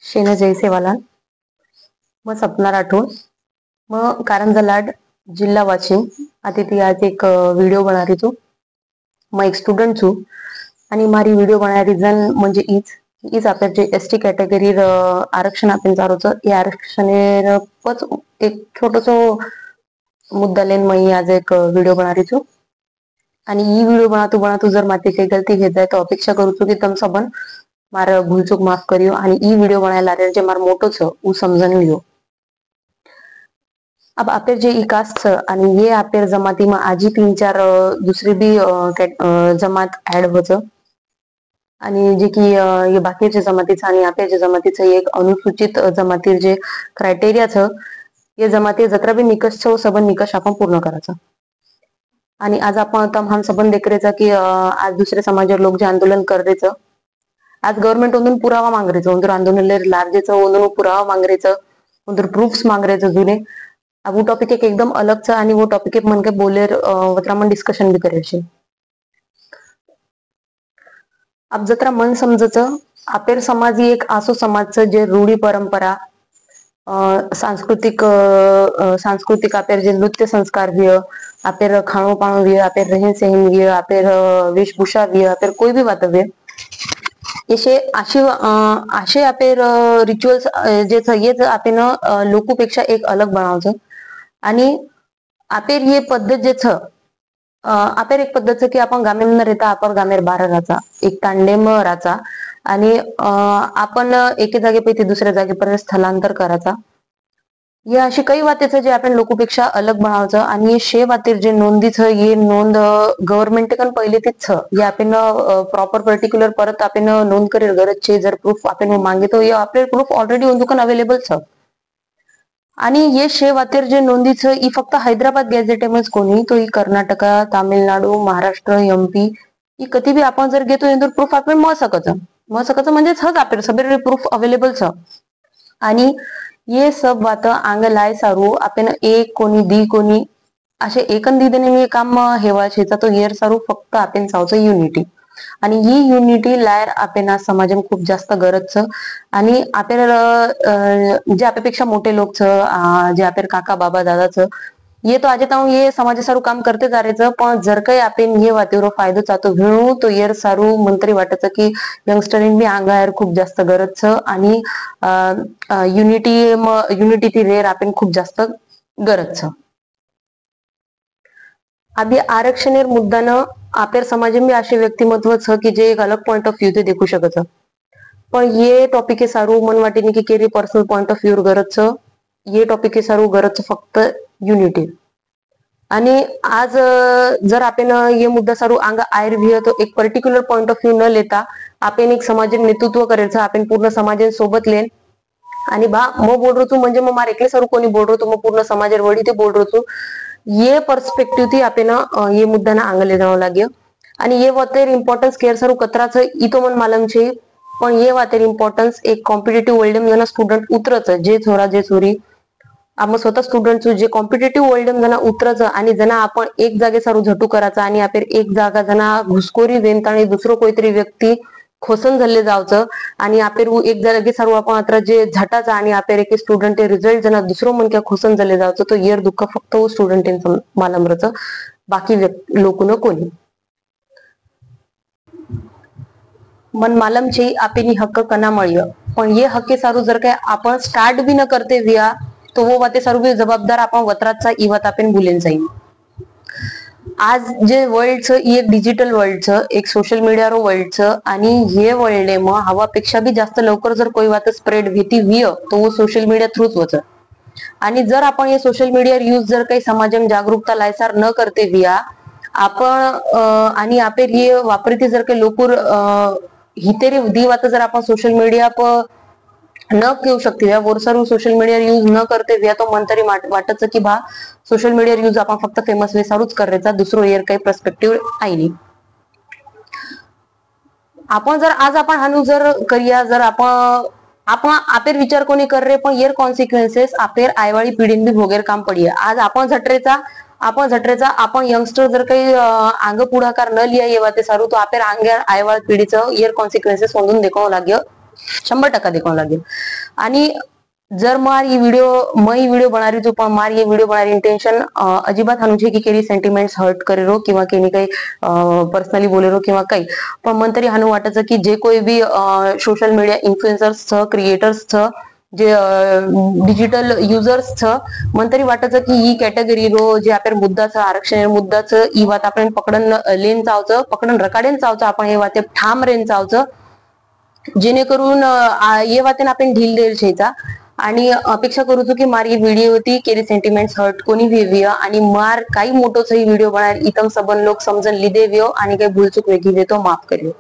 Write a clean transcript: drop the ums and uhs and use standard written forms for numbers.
शेन जयसेवाला मग सपना राठोड मग कारंजा लाड जिल्हा वाशिम आती आज एक वीडियो बना रही छू। मैं एक स्टूडेंट छू आणि मारी वीडियो बना रीजन म्हणजे ईच आपल्या जे एसटी कॅटेगरी आरक्षण आपण चालूच हे आरक्षण पच एक छोटस मुद्दा लेन मैं आज एक वीडियो बना रही छू। आणि ई वीडियो बनातू जर माती काही गलती घेत जाए तो अपेक्षा करू छू की तम सबन मारा भूलचूक माफ करियो आणि ई वीडियो बनाएला जे मार मोटो छ उ समझन लियो। अब आपेर जे ई कास्ट छ आणि ये आपेर जमाती में आजी 3-4 दूसरी भी जमात ऐड होच आणि जे की ये बाकीचे जमातीचं आणि आपेर जे जमातीचं एक अनुसूचित जमातीर जे क्रायटेरिया छ ये जमाती जत्रा भी निकष छ सबन निकष आपण पूर्ण करायचं। आणि आज आपण हम सबन देख रहे की आज दूसरे समाज लोग जे आंदोलन कर रहे छ आज गवर्नमेंट उन्हें पुरावा मांग रहे उधर आंदोलन लार्जेच उन्हें पुरावा मांग रहे उधर प्रूफ्स मांग रहे जुने। अब वो टॉपिक एक एकदम अलग छ आणि वो टॉपिक एक मन के बोले वत्रा मन डिस्कशन भी करे छे। अब जत्रा मन समजच आपेर समाज ही एक आसो समाज छ जे रूढी परंपरा सांस्कृतिक आपेर जे नृत्य संस्कार भी आपेर खाणो पाणो भी आपेर रहन सहन भी आपेर वेशभूषा भी आपेर कोई भी बात भी आशे आपेर रिच्युअल्स जे छ ये आपण लोकोपेक्षा एक अलग बनावचं आणि आपेर ये पद्धत जे छ आपेर एक पद्धत छ की आपण गामेम न रहता आपण गामेर बाहेर राहाचा एक तांडेम राहाचा आणि आपण एके जागे पे दुसऱ्या जागेपर्यंत स्थलांतर करायचा। या अशी काही वाते छ जे आपण लोकोपेक्षा अलग बनावचं आणि ये शे वातेर जे नोंदी छ ये नोंद गव्हर्नमेंट कन पहिले तेच छ ये आपण प्रॉपर पर्टिक्युलर परत आपण नोंद करेल गरज छे जर प्रूफ आपण मागे तो ये आपले प्रूफ ऑलरेडी उंदुकन अवेलेबल छ। आणि ये शे वातेर जे नोंदी छ ई फक्त हैदराबाद गॅझेटेमच कोणी तो E Karnataka Tamil Nadu Maharashtra MP E कधी भी आपण जर घेतो इंदर प्रूफ आपण म सकच म्हणजे हज आपले सगळे प्रूफ अवेलेबल छ। आणि ये सब बात आंग लाय सारू आपण एक कोणी दी कोणी असे एकन दीदने मी काम हेवा शेचा तो येर सारू फक्त आपण चावचं युनिटी आणि ही युनिटी लायर आपण आज समाजम खूप जास्त गरज छ। आणि आपल्याला जे आपल्यापेक्षा मोठे लोक छ जे आपले काका बाबा दादा छ ये तो आज ताऊ ये समाज सारू काम करते जा रहे पण जर काही आपण ये वातेरो फायदो चातो घेऊ तो येर सारू मंत्री वाटत की यंगस्टरीन बी आंगायर खूप जास्त गरज छ। आणि युनिटी ती रेर आपण खूप जास्त गरज छ। अभी आरक्षणेर मुद्दानं आपेर समाज में असे व्यक्तिमत्व छ की जे एक अलग पॉइंट ऑफ व्यू ते देखू शकत पण ये टॉपिक सारू मन वाटे की केरी पर्सनल पॉइंट ऑफ व्यू गरज छ ये टॉपिक सारू गरज फक्त युनिटी। आणि आज जर आपण ये मुद्दा सारू अंग आयर भी तो एक पर्टिक्युलर पॉइंट ऑफ व्यू न लेता आपण एक समाज नेतृत्व करायचं आपण पूर्ण समाजासोबत लेन आणि बा मग बोल रहो तू म्हणजे मग मार एकले सारू कोणी बोल रहो तू मग पूर्ण समाज वडी ते बोल रहो तू ये पर्स्पेक्टिव्ह थी आपण ये मुद्दा ना आंगले जावं लागे। आणि ये वातेर इम्पॉर्टन्स केअर सारू कतराच इतो मन मालम छे पण ये वातेर इम्पॉर्टन्स एक कॉम्पिटेटिव्ह वर्ल्ड में जना स्टूडेंट उतरच जे छोरा जे छोरी आम स्वतः स्टुडंट जे कॉम्पिटेटिव्ह वर्ल्ड जना उतरच आणि जना आपण एक जागे सारू झटू करायचा आणि आपण एक जागा जना घुसखोरी देन आणि दुसरं कोणतरी व्यक्ती खोसन झाले जावचं आणि आपण एक जागे सारू आपण आता जे झटाचा आणि आपण एक स्टुडंट रिझल्ट जना दुसरं मन क्या खोसन झाले जावचं तो येर दुःख फक्त स्टुडंट मालमरच बाकी लोक न कोणी मन मालम छे आपण हक्क कना मळिय पण ये हक्के सारू जर काय आपण स्टार्ट भी न करते विया तो वो वाते सारू भी जबाबदार आपण वत्राचा ई वात आपण भूलेन जाईल। आज जे वर्ल्ड छ एक डिजिटल वर्ल्ड छ एक सोशल मीडिया रो वर्ल्ड छ आणि हे वर्ल्ड में हवापेक्षा भी जास्त लवकर जर कोई बात स्प्रेड भीती विय तो वो सोशल मीडिया थ्रूच होच। आणि जर आपण ये सोशल मीडिया यूज जर काही समाजम जागरूकता लायसार न करते विया आपण आणि आपण ये वापरते जर काही लोक हितेरी दी वात जर आपण सोशल मीडिया पर न घेऊ शकते वरसारू सोशल मीडिया यूज न करते विया तो मन तरी वाटच की बा सोशल मीडिया यूज आपण फक्त फेमस वे सारूच करायचा दुसरो येर काही पर्स्पेक्टिव्ह आहे नाही। आपण जर आज आपण हानू जर करिया जर आपण आपेर विचार कोणी कर रे पण येर कॉन्सिक्वेन्सेस आपेर आयवाळी पिढीन भी भोगेर काम पडिया। आज आपण झटरेचा आपण यंगस्टर जर काही अंग पुढाकार न लिया येवा ते सारू तो आपेर आंग्या आयवाळ पिढीचं येर कॉन्सिक्वेन्सेस समजून देखावं लाग्य 100% देखो लगे। आणि जर मार ये वीडियो बना रही पण मार ये वीडियो बनारी इंटेंशन अजिबात हानू छे की केरी सेंटिमेंट्स हर्ट करे रो किंवा केनी काही पर्सनली बोले रो किंवा काही पण मन तरी हानू वाटायचं की जे कोई बी सोशल मीडिया इन्फ्लुएन्सर्स छ क्रिएटर्स छ जे डिजिटल युजर्स छ मन तरी वाटायचं की ही कॅटेगरी रो जे आपण मुद्दाचं आरक्षण मुद्दाचं ही वात आपण पकडन लेन चावचं पकडन रकाडेन चावचं आपण हे वाते ठाम रेन चावचं जेणेकरून ये वातेन आपण ढील देईल छेचा आणि अपेक्षा करू की मार ही व्हिडिओ होती केरी सेंटिमेंट्स हर्ट कोणी वेवियो आणि मार काही मोठो सही व्हिडिओ बनार इतम सबन लोग समजन लिदे वियो आणि काही भूलचूक वेगी वे तो माफ करियो.